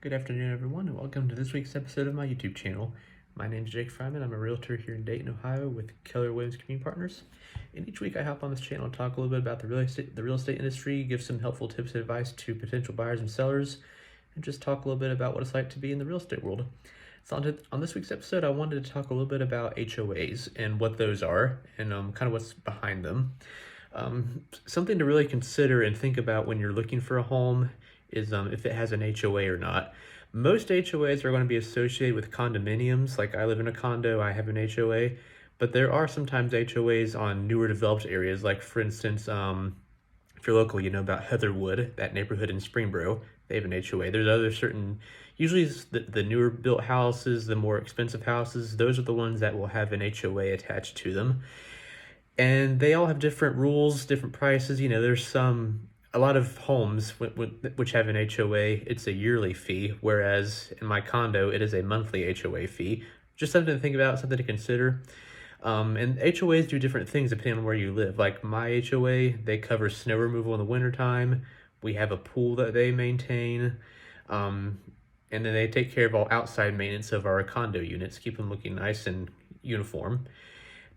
Good afternoon, everyone, and welcome to this week's episode of my YouTube channel. My name is Jake Fryman. I'm a realtor here in Dayton, Ohio with Keller Williams Community Partners. And each week I hop on this channel and talk a little bit about the real estate industry, give some helpful tips and advice to potential buyers and sellers, and just talk a little bit about what it's like to be in the real estate world. So on this week's episode, I wanted to talk a little bit about HOAs and what those are and kind of what's behind them. Something to really consider and think about when you're looking for a home is if it has an HOA or not. Most HOAs are going to be associated with condominiums. Like I live in a condo, I have an HOA, but there are sometimes HOAs on newer developed areas. Like for instance, if you're local, you know about Heatherwood, that neighborhood in Springboro, they have an HOA. There's other certain, usually the newer built houses, the more expensive houses, those are the ones that will have an HOA attached to them. And they all have different rules, different prices. You know, there's a lot of homes which have an HOA, it's a yearly fee, whereas in my condo, it is a monthly HOA fee. Just something to think about, something to consider. And HOAs do different things depending on where you live. Like my HOA, they cover snow removal in the wintertime. We have a pool that they maintain. And then they take care of all outside maintenance of our condo units, keep them looking nice and uniform.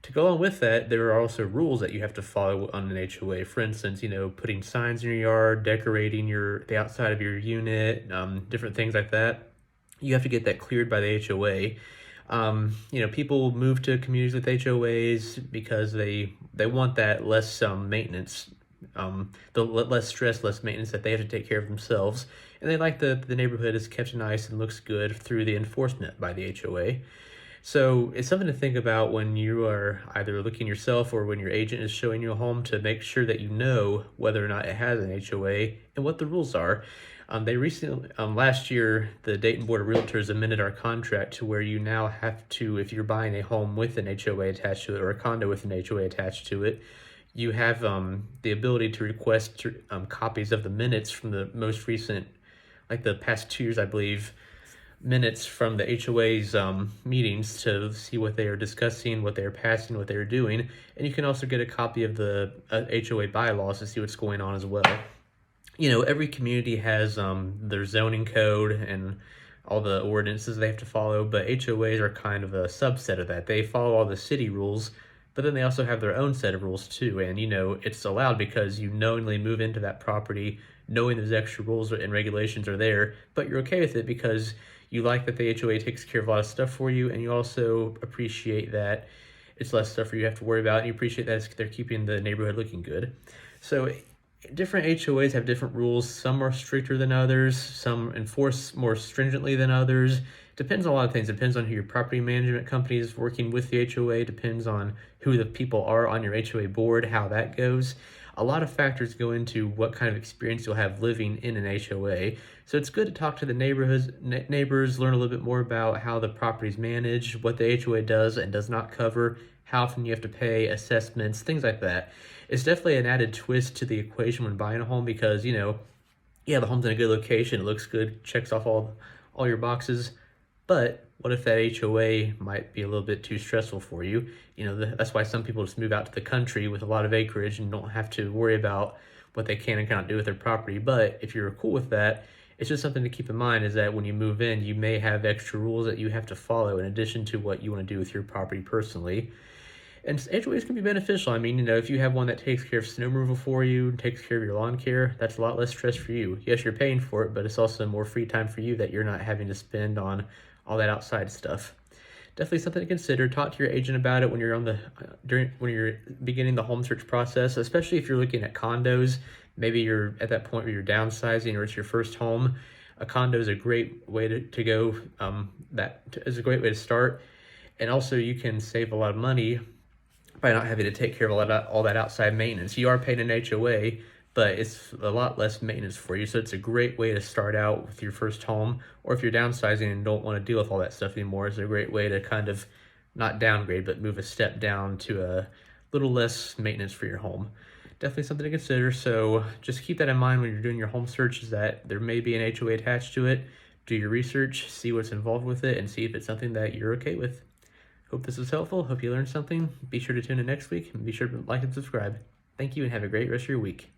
To go along with that, there are also rules that you have to follow on an HOA. For instance, you know, putting signs in your yard, decorating the outside of your unit, different things like that. You have to get that cleared by the HOA. You know, people move to communities with HOAs because they want that less maintenance, the less stress, less maintenance that they have to take care of themselves. And they like the neighborhood is kept nice and looks good through the enforcement by the HOA. So it's something to think about when you are either looking yourself or when your agent is showing you a home, to make sure that you know whether or not it has an HOA and what the rules are. They recently, last year, the Dayton Board of Realtors amended our contract to where you now have to, if you're buying a home with an HOA attached to it or a condo with an HOA attached to it, you have the ability to request copies of the minutes from the most recent, like the past 2 years, I believe, minutes from the HOA's meetings to see what they are discussing, what they are passing, what they are doing. And you can also get a copy of the HOA bylaws to see what's going on as well. You know, every community has their zoning code and all the ordinances they have to follow, but HOAs are kind of a subset of that. They follow all the city rules, but then they also have their own set of rules too. And, you know, it's allowed because you knowingly move into that property knowing those extra rules and regulations are there, but you're okay with it because you like that the HOA takes care of a lot of stuff for you, and you also appreciate that it's less stuff for you to have to worry about, and you appreciate that they're keeping the neighborhood looking good. So different HOAs have different rules. Some are stricter than others. Some enforce more stringently than others. Depends on a lot of things. Depends on who your property management company is working with the HOA. Depends on who the people are on your HOA board, how that goes. A lot of factors go into what kind of experience you'll have living in an HOA. So it's good to talk to the neighbors, learn a little bit more about how the property's managed, what the HOA does and does not cover, how often you have to pay, assessments, things like that. It's definitely an added twist to the equation when buying a home because, you know, yeah, the home's in a good location, it looks good, checks off all your boxes, but what if that HOA might be a little bit too stressful for you? You know, that's why some people just move out to the country with a lot of acreage and don't have to worry about what they can and cannot do with their property. But if you're cool with that, it's just something to keep in mind is that when you move in, you may have extra rules that you have to follow in addition to what you want to do with your property personally. And HOAs can be beneficial. I mean, you know, if you have one that takes care of snow removal for you, takes care of your lawn care, that's a lot less stress for you. Yes, you're paying for it, but it's also more free time for you that you're not having to spend on all that outside stuff. Definitely something to consider. Talk to your agent about it when you're when you're beginning the home search process, especially if you're looking at condos. Maybe you're at that point where you're downsizing or it's your first home. A condo is a great way to go. That is a great way to start. And also you can save a lot of money by not having to take care of all that outside maintenance. You are paying an HOA, but it's a lot less maintenance for you. So it's a great way to start out with your first home, or if you're downsizing and don't want to deal with all that stuff anymore, it's a great way to kind of not downgrade, but move a step down to a little less maintenance for your home. Definitely something to consider. So just keep that in mind when you're doing your home search, is that there may be an HOA attached to it. Do your research, see what's involved with it, and see if it's something that you're okay with. Hope this was helpful. Hope you learned something. Be sure to tune in next week, and be sure to like and subscribe. Thank you, and have a great rest of your week.